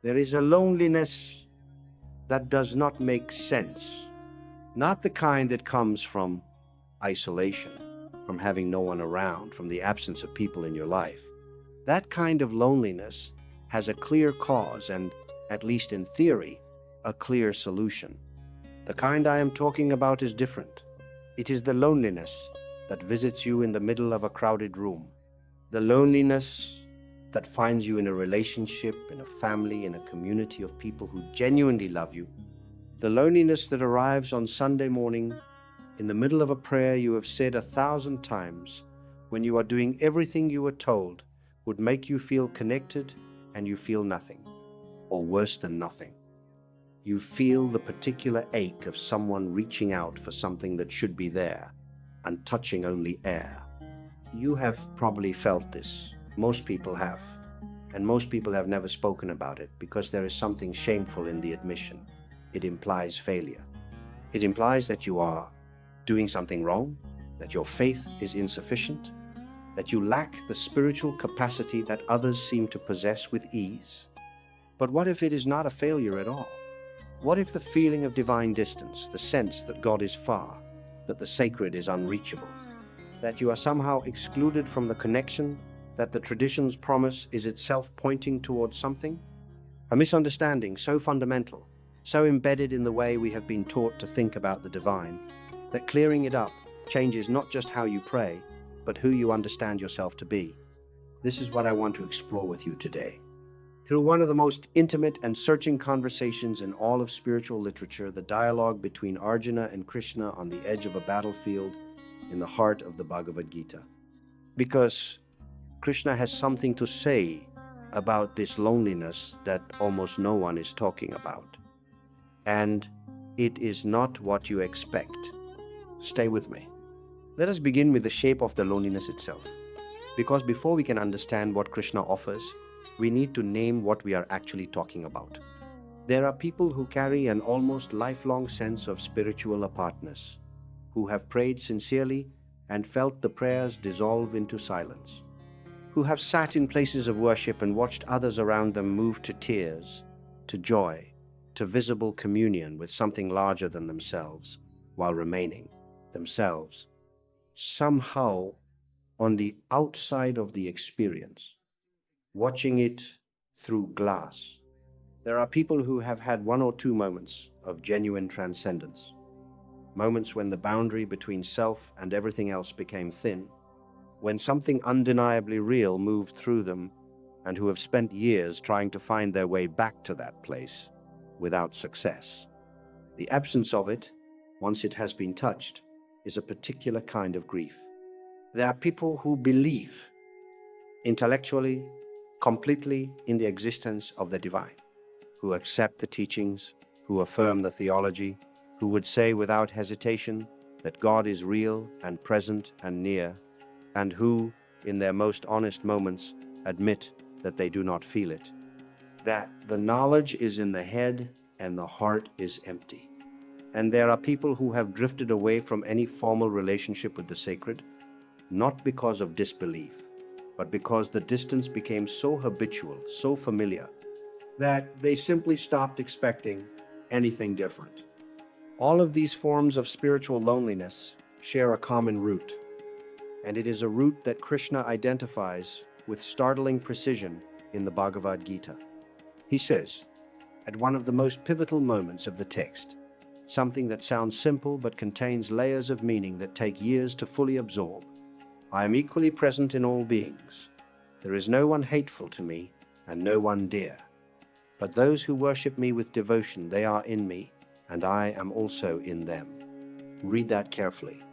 There is a loneliness that does not make sense, not the kind that comes from isolation, from having no one around, from the absence of people in your life. That kind of loneliness has a clear cause and, at least in theory, a clear solution. The kind I am talking about is different. It is the loneliness that visits you in the middle of a crowded room. The loneliness that finds you in a relationship, in a family, in a community of people who genuinely love you. The loneliness that arrives on Sunday morning in the middle of a prayer you have said 1,000 times, when you are doing everything you were told would make you feel connected and you feel nothing, or worse than nothing. You feel the particular ache of someone reaching out for something that should be there and touching only air. You have probably felt this. Most people have. And most people have never spoken about it because there is something shameful in the admission. It implies failure. It implies that you are doing something wrong, that your faith is insufficient, that you lack the spiritual capacity that others seem to possess with ease. But what if it is not a failure at all? What if the feeling of divine distance, the sense that God is far, that the sacred is unreachable, that you are somehow excluded from the connection that the tradition's promise is itself pointing towards something? A misunderstanding so fundamental, so embedded in the way we have been taught to think about the divine, that clearing it up changes not just how you pray, but who you understand yourself to be. This is what I want to explore with you today. Through one of the most intimate and searching conversations in all of spiritual literature, the dialogue between Arjuna and Krishna on the edge of a battlefield in the heart of the Bhagavad Gita. Because Krishna has something to say about this loneliness that almost no one is talking about. And it is not what you expect. Stay with me. Let us begin with the shape of the loneliness itself. Because before we can understand what Krishna offers, we need to name what we are actually talking about. There are people who carry an almost lifelong sense of spiritual apartness, who have prayed sincerely and felt the prayers dissolve into silence, who have sat in places of worship and watched others around them move to tears, to joy, to visible communion with something larger than themselves, while remaining themselves somehow on the outside of the experience, watching it through glass. There are people who have had one or two moments of genuine transcendence, moments when the boundary between self and everything else became thin, when something undeniably real moved through them, and who have spent years trying to find their way back to that place without success. The absence of it, once it has been touched, is a particular kind of grief. There are people who believe intellectually, completely in the existence of the divine, who accept the teachings, who affirm the theology, who would say without hesitation that God is real and present and near, and who, in their most honest moments, admit that they do not feel it, that the knowledge is in the head and the heart is empty. And there are people who have drifted away from any formal relationship with the sacred, not because of disbelief, but because the distance became so habitual, so familiar, that they simply stopped expecting anything different. All of these forms of spiritual loneliness share a common root, and it is a root that Krishna identifies with startling precision in the Bhagavad Gita. He says, at one of the most pivotal moments of the text, something that sounds simple but contains layers of meaning that take years to fully absorb. I am equally present in all beings. There is no one hateful to me and no one dear. But those who worship me with devotion, they are in me, and I am also in them. Read that carefully.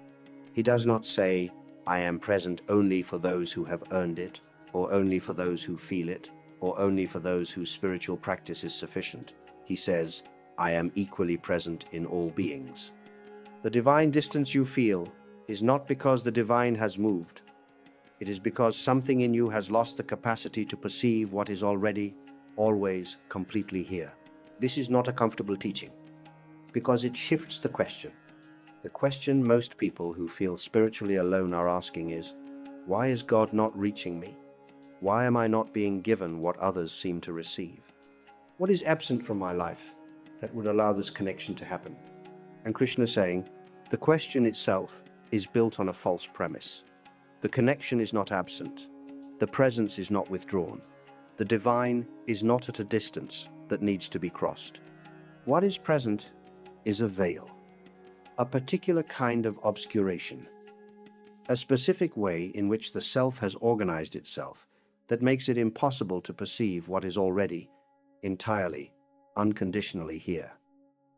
He does not say, I am present only for those who have earned it, or only for those who feel it, or only for those whose spiritual practice is sufficient. He says, I am equally present in all beings. The divine distance you feel is not because the divine has moved. It is because something in you has lost the capacity to perceive what is already, always, completely here. This is not a comfortable teaching, because it shifts the question. The question most people who feel spiritually alone are asking is, why is God not reaching me? Why am I not being given what others seem to receive? What is absent from my life that would allow this connection to happen? And Krishna is saying, the question itself is built on a false premise. The connection is not absent. The presence is not withdrawn. The divine is not at a distance that needs to be crossed. What is present is a veil, a particular kind of obscuration, a specific way in which the self has organized itself that makes it impossible to perceive what is already, entirely, unconditionally here.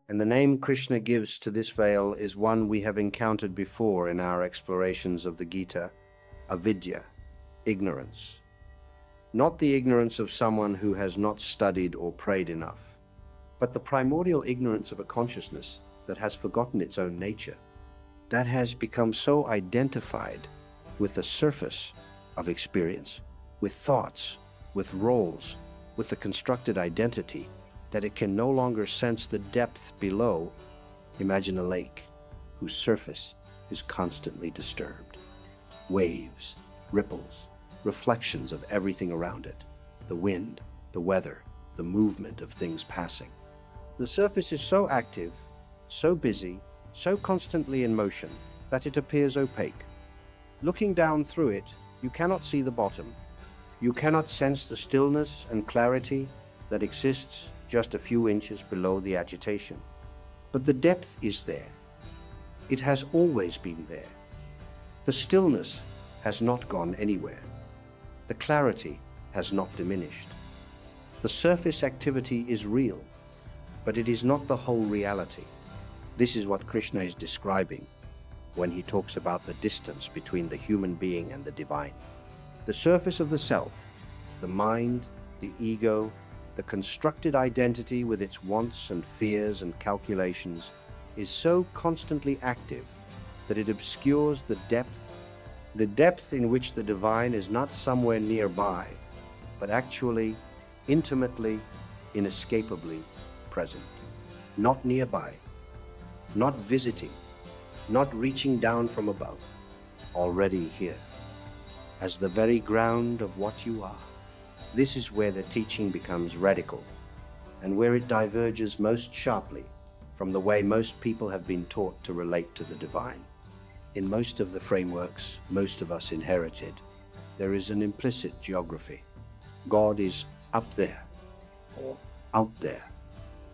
And the name Krishna gives to this veil is one we have encountered before in our explorations of the Gita: avidya, ignorance. Not the ignorance of someone who has not studied or prayed enough, but the primordial ignorance of a consciousness that has forgotten its own nature, that has become so identified with the surface of experience, with thoughts, with roles, with the constructed identity, that it can no longer sense the depth below. Imagine a lake whose surface is constantly disturbed. Waves, ripples, reflections of everything around it, the wind, the weather, the movement of things passing. The surface is so active, so busy, so constantly in motion, that it appears opaque. Looking down through it, you cannot see the bottom. You cannot sense the stillness and clarity that exists just a few inches below the agitation. But the depth is there. It has always been there. The stillness has not gone anywhere. The clarity has not diminished. The surface activity is real, but it is not the whole reality. This is what Krishna is describing when he talks about the distance between the human being and the divine. The surface of the self, the mind, the ego, the constructed identity with its wants and fears and calculations is so constantly active that it obscures the depth in which the divine is not somewhere nearby, but actually, intimately, inescapably present. Not nearby, not visiting, not reaching down from above, already here, as the very ground of what you are. This is where the teaching becomes radical, and where it diverges most sharply from the way most people have been taught to relate to the divine. In most of the frameworks most of us inherited, there is an implicit geography. God is up there, or out there,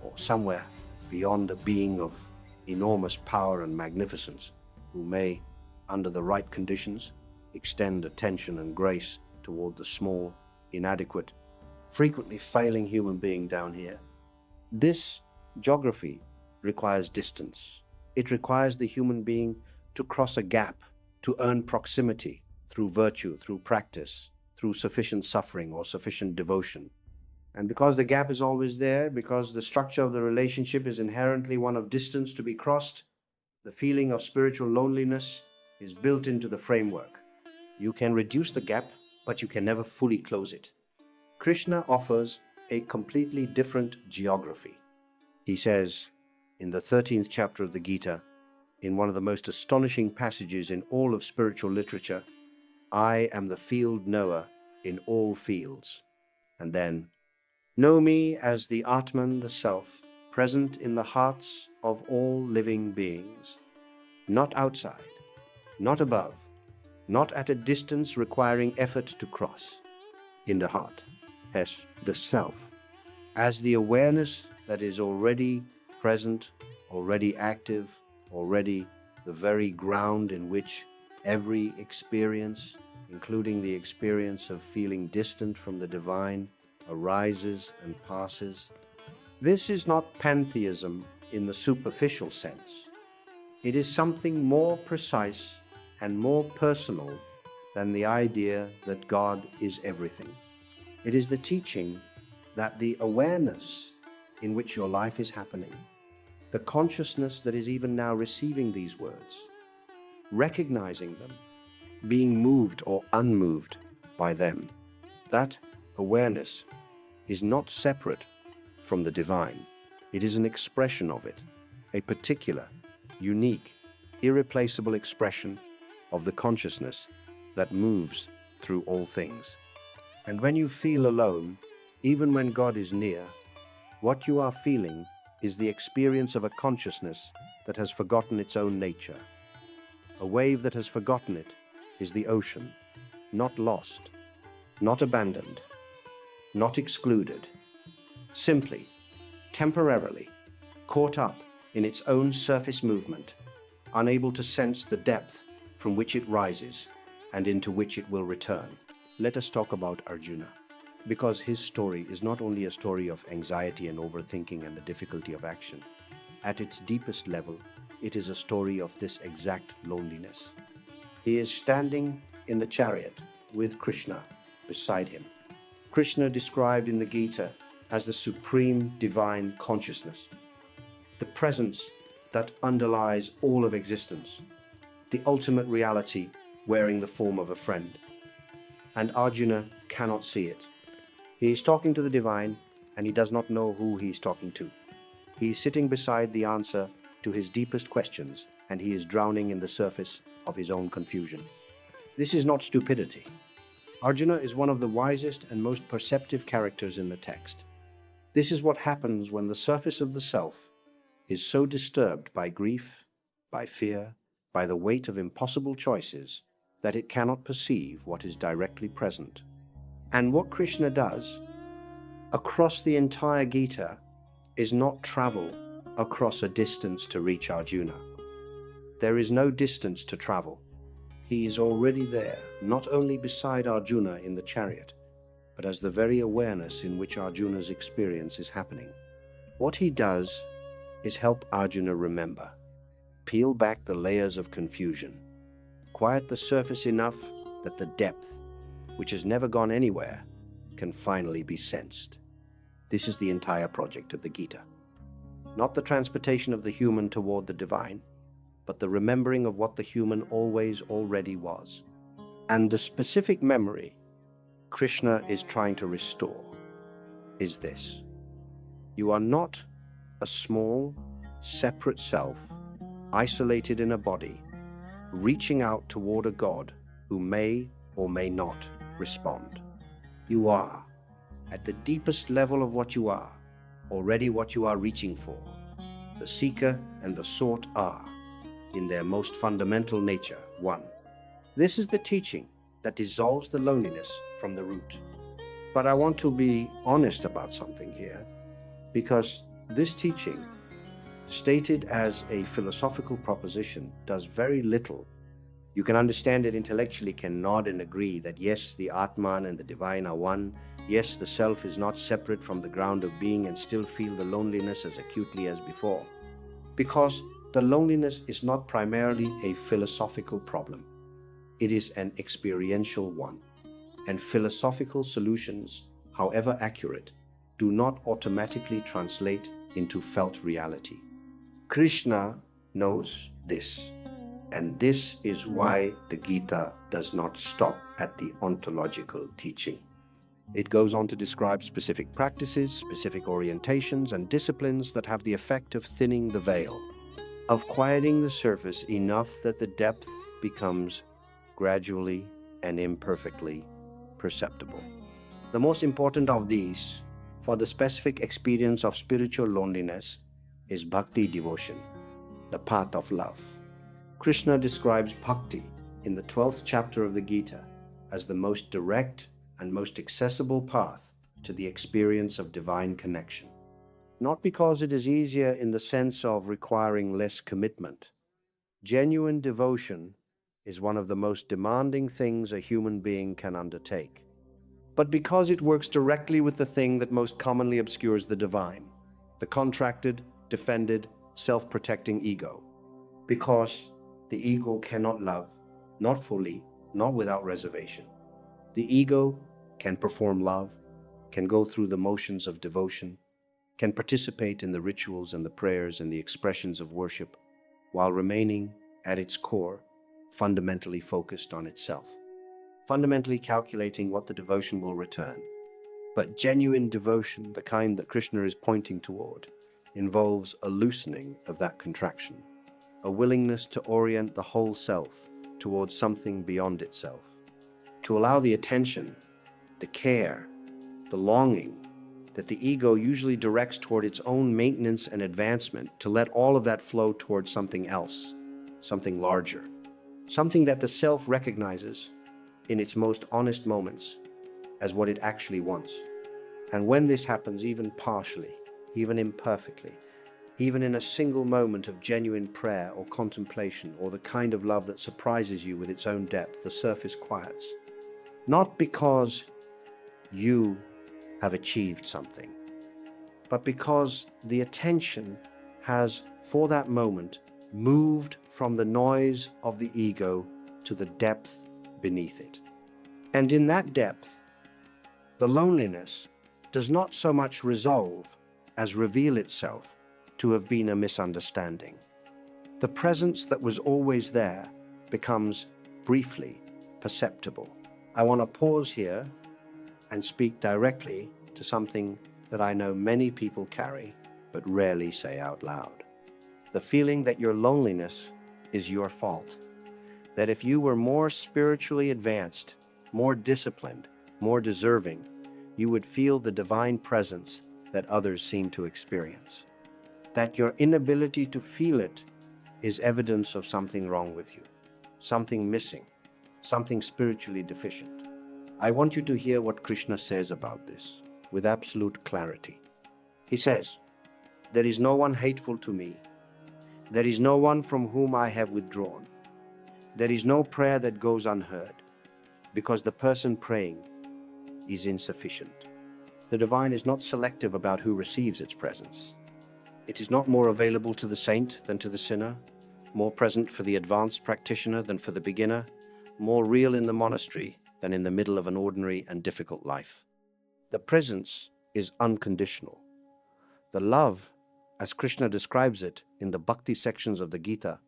or somewhere beyond a being of enormous power and magnificence, who may, under the right conditions, extend attention and grace toward the small, inadequate, frequently failing human being down here. This geography requires distance. It requires the human being to cross a gap, to earn proximity through virtue, through practice, through sufficient suffering or sufficient devotion. And because the gap is always there, because the structure of the relationship is inherently one of distance to be crossed, the feeling of spiritual loneliness is built into the framework. You can reduce the gap, but you can never fully close it. Krishna offers a completely different geography. He says in the 13th chapter of the Gita, in one of the most astonishing passages in all of spiritual literature, I am the field knower in all fields. And then, know me as the Atman, the Self, present in the hearts of all living beings, not outside, not above, not at a distance requiring effort to cross, in the heart, as the Self, as the awareness that is already present, already active, already the very ground in which every experience, including the experience of feeling distant from the divine, arises and passes. This is not pantheism in the superficial sense. It is something more precise and more personal than the idea that God is everything. It is the teaching that the awareness in which your life is happening, the consciousness that is even now receiving these words, recognizing them, being moved or unmoved by them, that awareness is not separate from the divine. It is an expression of it, a particular, unique, irreplaceable expression of the consciousness that moves through all things. And when you feel alone, even when God is near, What you are feeling is the experience of a consciousness that has forgotten its own nature. A wave that has forgotten it is the ocean, not lost, not abandoned, not excluded, simply, temporarily, caught up in its own surface movement, unable to sense the depth from which it rises and into which it will return. Let us talk about Arjuna, because his story is not only a story of anxiety and overthinking and the difficulty of action. At its deepest level, it is a story of this exact loneliness. He is standing in the chariot with Krishna beside him. Krishna described in the Gita as the supreme divine consciousness, the presence that underlies all of existence, the ultimate reality wearing the form of a friend. And Arjuna cannot see it. He is talking to the divine, and he does not know who he is talking to. He is sitting beside the answer to his deepest questions, and he is drowning in the surface of his own confusion. This is not stupidity. Arjuna is one of the wisest and most perceptive characters in the text. This is what happens when the surface of the self is so disturbed by grief, by fear, by the weight of impossible choices, that it cannot perceive what is directly present. And what Krishna does across the entire Gita is not travel across a distance to reach Arjuna. There is no distance to travel. He is already there, not only beside Arjuna in the chariot, but as the very awareness in which Arjuna's experience is happening. What he does is help Arjuna remember, peel back the layers of confusion, quiet the surface enough that the depth, which has never gone anywhere, can finally be sensed. This is the entire project of the Gita. Not the transportation of the human toward the divine, but the remembering of what the human always already was. And the specific memory Krishna is trying to restore is this: you are not a small, separate self, isolated in a body, reaching out toward a God who may or may not respond. You are, at the deepest level of what you are, already what you are reaching for. The seeker and the sought are, in their most fundamental nature, one. This is the teaching that dissolves the loneliness from the root. But I want to be honest about something here, because this teaching, stated as a philosophical proposition, does very little. You can understand it intellectually, can nod and agree that yes, the Atman and the divine are one. Yes, the self is not separate from the ground of being, and still feel the loneliness as acutely as before. Because the loneliness is not primarily a philosophical problem. It is an experiential one. And philosophical solutions, however accurate, do not automatically translate into felt reality. Krishna knows this. And this is why the Gita does not stop at the ontological teaching. It goes on to describe specific practices, specific orientations, and disciplines that have the effect of thinning the veil, of quieting the surface enough that the depth becomes gradually and imperfectly perceptible. The most important of these, for the specific experience of spiritual loneliness, is bhakti devotion, the path of love. Krishna describes bhakti in the 12th chapter of the Gita as the most direct and most accessible path to the experience of divine connection. Not because it is easier in the sense of requiring less commitment. Genuine devotion is one of the most demanding things a human being can undertake, but because it works directly with the thing that most commonly obscures the divine, the contracted, defended, self-protecting ego. Because the ego cannot love, not fully, not without reservation. The ego can perform love, can go through the motions of devotion, can participate in the rituals and the prayers and the expressions of worship, while remaining, at its core, fundamentally focused on itself, fundamentally calculating what the devotion will return. But genuine devotion, the kind that Krishna is pointing toward, involves a loosening of that contraction, a willingness to orient the whole self towards something beyond itself, to allow the attention, the care, the longing, that the ego usually directs toward its own maintenance and advancement to let all of that flow towards something else, something larger, something that the self recognizes in its most honest moments as what it actually wants. And when this happens, even partially, even imperfectly, even in a single moment of genuine prayer or contemplation, or the kind of love that surprises you with its own depth, the surface quiets. Not because you have achieved something, but because the attention has, for that moment, moved from the noise of the ego to the depth beneath it. And in that depth, the loneliness does not so much resolve as reveal itself to have been a misunderstanding. The presence that was always there becomes briefly perceptible. I want to pause here and speak directly to something that I know many people carry but rarely say out loud. The feeling that your loneliness is your fault. That if you were more spiritually advanced, more disciplined, more deserving, you would feel the divine presence that others seem to experience. That your inability to feel it is evidence of something wrong with you, something missing, something spiritually deficient. I want you to hear what Krishna says about this with absolute clarity. He says, "There is no one hateful to me. There is no one from whom I have withdrawn. There is no prayer that goes unheard, because the person praying is insufficient." The divine is not selective about who receives its presence. It is not more available to the saint than to the sinner, more present for the advanced practitioner than for the beginner, more real in the monastery than in the middle of an ordinary and difficult life. The presence is unconditional. The love, as Krishna describes it in the bhakti sections of the Gita,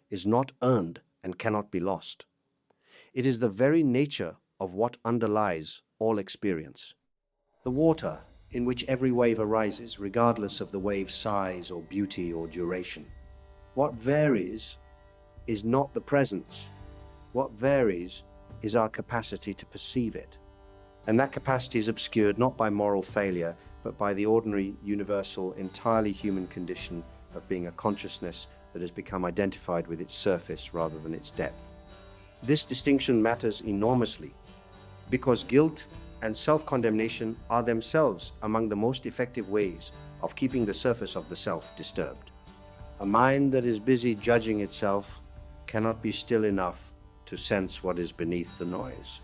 is not earned and cannot be lost. It is the very nature of what underlies all experience. The water in which every wave arises, regardless of the wave's size or beauty or duration. What varies is not the presence. What varies is our capacity to perceive it. And that capacity is obscured not by moral failure, but by the ordinary, universal, entirely human condition of being a consciousness that has become identified with its surface rather than its depth. This distinction matters enormously because guilt and self-condemnation are themselves among the most effective ways of keeping the surface of the self disturbed. A mind that is busy judging itself cannot be still enough to sense what is beneath the noise.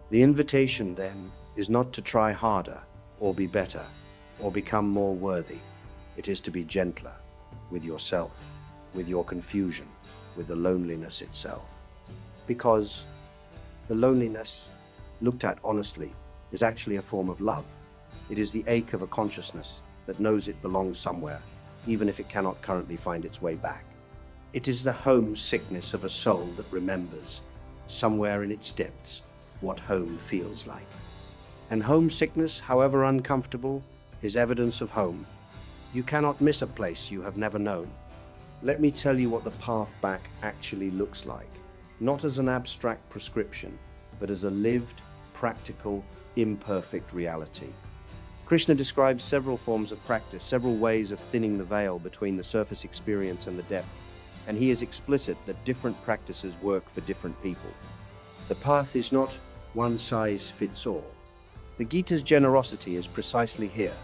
The invitation, then, is not to try harder or be better or become more worthy. It is to be gentler with yourself, with your confusion, with the loneliness itself. Because the loneliness, looked at honestly, is actually a form of love. It is the ache of a consciousness that knows it belongs somewhere, even if it cannot currently find its way back. It is the homesickness of a soul that remembers, somewhere in its depths, what home feels like. And homesickness, however uncomfortable, is evidence of home. You cannot miss a place you have never known. Let me tell you what the path back actually looks like, not as an abstract prescription, but as a lived, practical, imperfect reality. Krishna describes several forms of practice, several ways of thinning the veil between the surface experience and the depth, and he is explicit that different practices work for different people. The path is not one size fits all. The Gita's generosity is precisely here,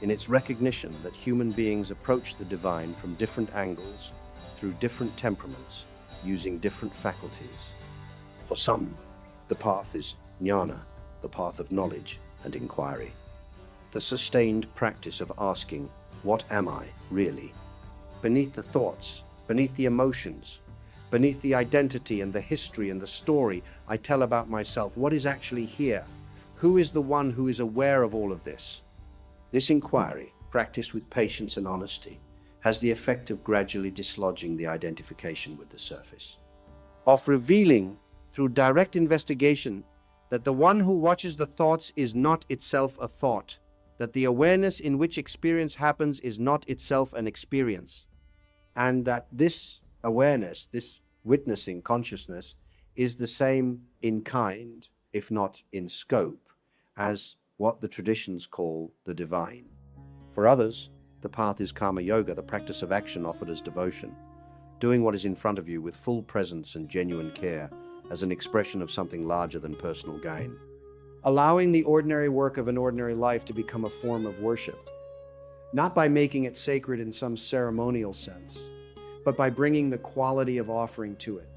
in its recognition that human beings approach the divine from different angles, through different temperaments, using different faculties. For some, the path is jnana, the path of knowledge and inquiry. The sustained practice of asking, what am I, really? Beneath the thoughts, beneath the emotions, beneath the identity and the history and the story I tell about myself, what is actually here? Who is the one who is aware of all of this? This inquiry, practiced with patience and honesty, has the effect of gradually dislodging the identification with the surface, of revealing through direct investigation that the one who watches the thoughts is not itself a thought, that the awareness in which experience happens is not itself an experience, and that this awareness, this witnessing consciousness, is the same in kind, if not in scope, as what the traditions call the divine. For others, the path is karma yoga, the practice of action offered as devotion, doing what is in front of you with full presence and genuine care as an expression of something larger than personal gain. Allowing the ordinary work of an ordinary life to become a form of worship, not by making it sacred in some ceremonial sense, but by bringing the quality of offering to it,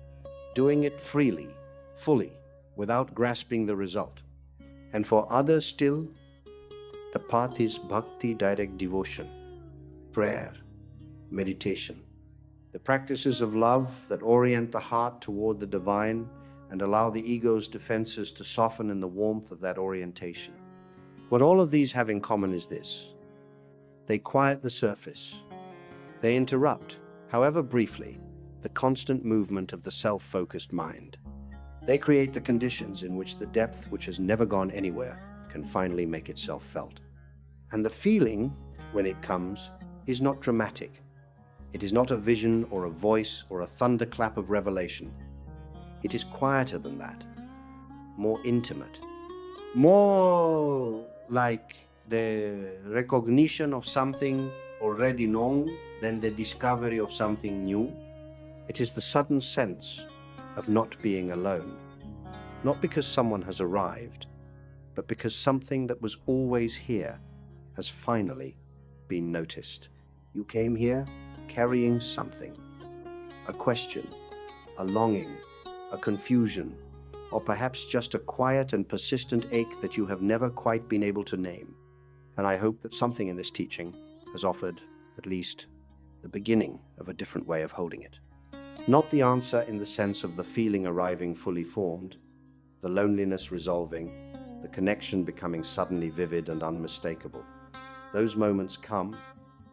doing it freely, fully, without grasping the result. And for others still, the path is bhakti, direct devotion, prayer, meditation, the practices of love that orient the heart toward the divine and allow the ego's defenses to soften in the warmth of that orientation. What all of these have in common is this: they quiet the surface. They interrupt, however briefly, the constant movement of the self-focused mind. They create the conditions in which the depth which has never gone anywhere can finally make itself felt. And the feeling, when it comes, is not dramatic. It is not a vision or a voice or a thunderclap of revelation. It is quieter than that, more intimate, more like the recognition of something already known than the discovery of something new. It is the sudden sense of not being alone, not because someone has arrived, but because something that was always here has finally been noticed. You came here carrying something, a question, a longing, a confusion, or perhaps just a quiet and persistent ache that you have never quite been able to name. And I hope that something in this teaching has offered at least the beginning of a different way of holding it. Not the answer in the sense of the feeling arriving fully formed, the loneliness resolving, the connection becoming suddenly vivid and unmistakable. Those moments come,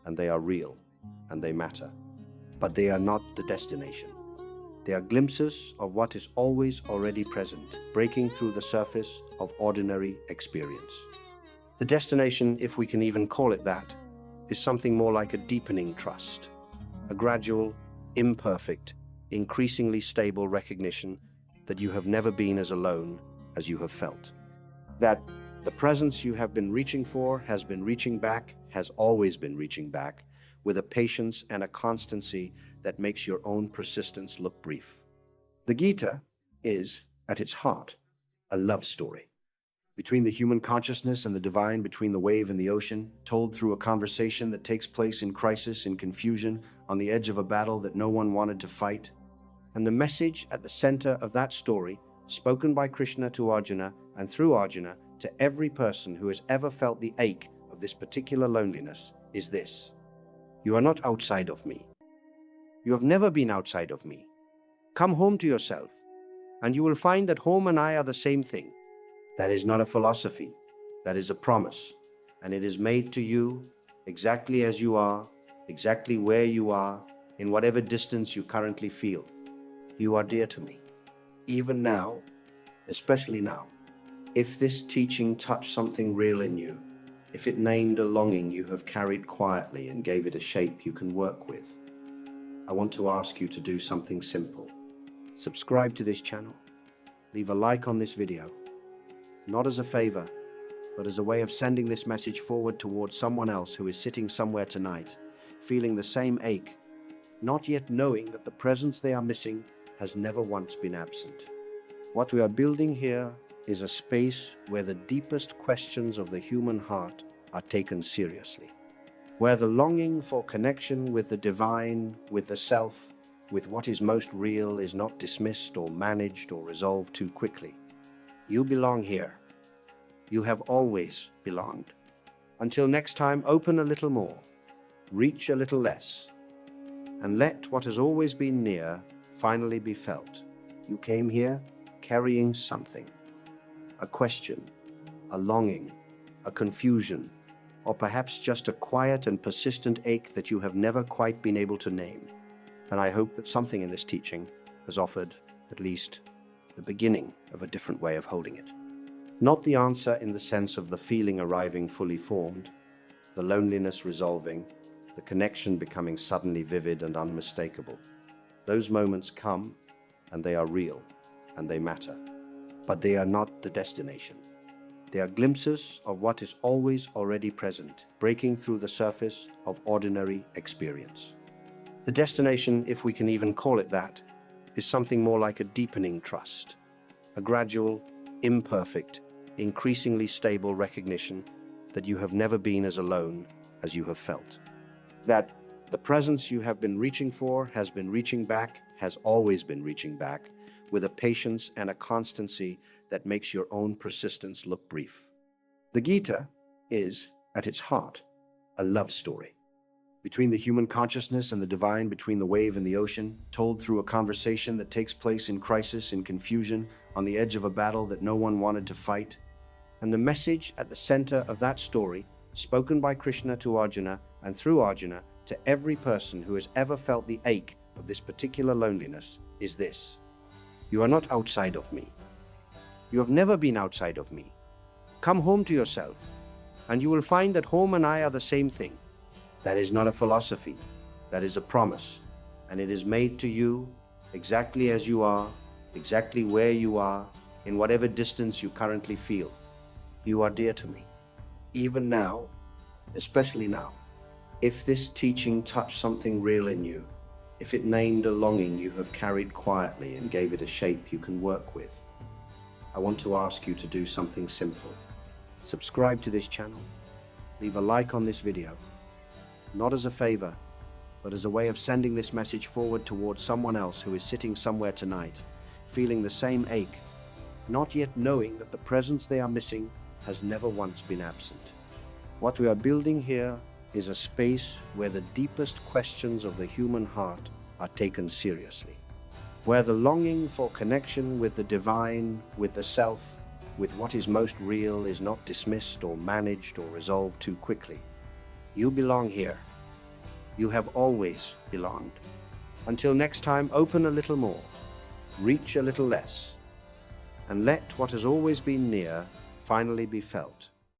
and they are real, and they matter. But they are not the destination. They are glimpses of what is always already present, breaking through the surface of ordinary experience. The destination, if we can even call it that, is something more like a deepening trust, a gradual, imperfect, increasingly stable recognition that you have never been as alone as you have felt. That the presence you have been reaching for has been reaching back, has always been reaching back, with a patience and a constancy that makes your own persistence look brief. The Gita is, at its heart, a love story. Between the human consciousness and the divine, between the wave and the ocean, told through a conversation that takes place in crisis, in confusion, on the edge of a battle that no one wanted to fight. And the message at the center of that story, spoken by Krishna to Arjuna and through Arjuna to every person who has ever felt the ache of this particular loneliness, is this: you are not outside of me. You have never been outside of me. Come home to yourself, and you will find that home and I are the same thing. That is not a philosophy, that is a promise, and it is made to you exactly as you are, exactly where you are, in whatever distance you currently feel. You are dear to me, even now, especially now. If this teaching touched something real in you, if it named a longing you have carried quietly and gave it a shape you can work with, I want to ask you to do something simple. Subscribe to this channel. Leave a like on this video. Not as a favor, but as a way of sending this message forward towards someone else who is sitting somewhere tonight, feeling the same ache, not yet knowing that the presence they are missing has never once been absent. What we are building here is a space where the deepest questions of the human heart are taken seriously, where the longing for connection with the divine, with the self, with what is most real is not dismissed or managed or resolved too quickly. You belong here. You have always belonged. Until next time, open a little more, reach a little less, and let what has always been near finally be felt. You came here carrying something, a question, a longing, a confusion, or perhaps just a quiet and persistent ache that you have never quite been able to name. And I hope that something in this teaching has offered at least the beginning of a different way of holding it. Not the answer in the sense of the feeling arriving fully formed, the loneliness resolving, the connection becoming suddenly vivid and unmistakable. Those moments come, and they are real, and they matter. But they are not the destination. They are glimpses of what is always already present, breaking through the surface of ordinary experience. The destination, if we can even call it that, is something more like a deepening trust, a gradual, imperfect, increasingly stable recognition that you have never been as alone as you have felt. That the presence you have been reaching for has been reaching back, has always been reaching back, with a patience and a constancy that makes your own persistence look brief. The Gita is, at its heart, a love story. Between the human consciousness and the divine, between the wave and the ocean, told through a conversation that takes place in crisis, in confusion, on the edge of a battle that no one wanted to fight. And the message at the center of that story, spoken by Krishna to Arjuna and through Arjuna to every person who has ever felt the ache of this particular loneliness, is this: you are not outside of me. You have never been outside of me. Come home to yourself, and you will find that home and I are the same thing. That is not a philosophy, that is a promise, and it is made to you exactly as you are, exactly where you are, in whatever distance you currently feel. You are dear to me, even now, especially now. If this teaching touched something real in you, if it named a longing you have carried quietly and gave it a shape you can work with, I want to ask you to do something simple. Subscribe to this channel, leave a like on this video, not as a favor, but as a way of sending this message forward towards someone else who is sitting somewhere tonight, feeling the same ache, not yet knowing that the presence they are missing has never once been absent. What we are building here is a space where the deepest questions of the human heart are taken seriously, where the longing for connection with the divine, with the self, with what is most real is not dismissed or managed or resolved too quickly. You belong here. You have always belonged. Until next time, open a little more, reach a little less, and let what has always been near finally be felt.